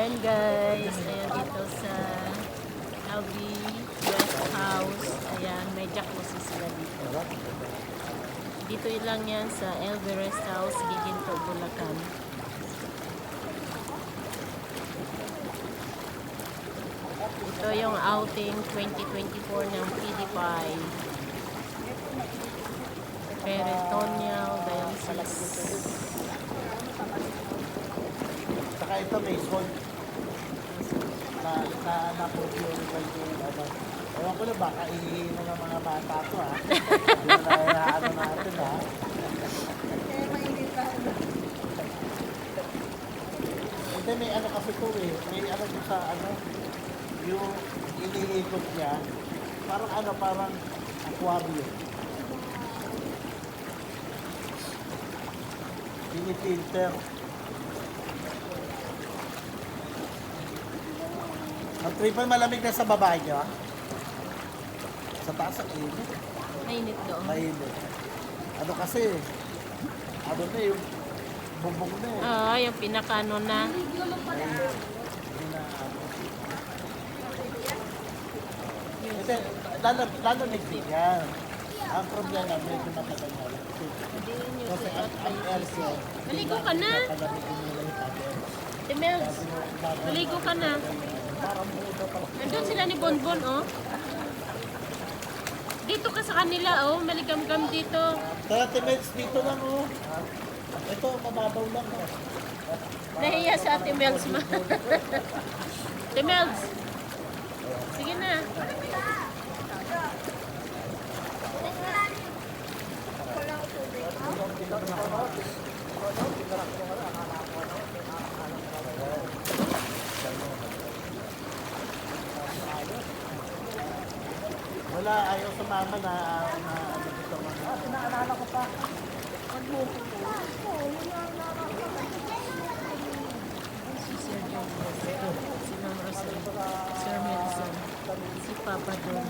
Ayan guys, ayan dito sa LV Rest House. Ayan, may jacuzzi sila dito. Dito lang yan sa LV Rest House, Giginto, Bulacan. Ito yung outing 2024 ng PDPI. Peritoneal dialysis. Saka ito may salt na purified yung ano. Ewan ko na baka ihihinom ng mga bata to ha. Hindi na ano natin ha. Hindi may ano kasi to eh. May ano sa ano. Yung iniikot niya. Parang ano, parang aquarium. Pinipilter. Ang triple malamig na sa babae niyo, ha? Sa taas ang init. Mainit doon. Mainit. Ano kasi, ano na yung bubong na eh. Oo, yung pinakano na. Hindi na ano. Kasi, lalamig din yan. Ang problema, medyo matagal na lang. Hindi nyo Kasi ang aircon, Maligo ka na. palamigin nila yung pader. Timels, maligo ka na. Parang muda pa. Nandun sila ni Bonbon, oh. Dito ka sa kanila, oh. Maligam-gam dito. 30 minutes dito lang, oh. Ito, mababaw lang, oh. Nahiya sa Timels ma. Timels. Sige na. Wala, ayaw sa mama na ano dito mga. Pinaalala ko pa. Si Sir John. Si Ma'am Rosary. Sir Melson. Si Papa John.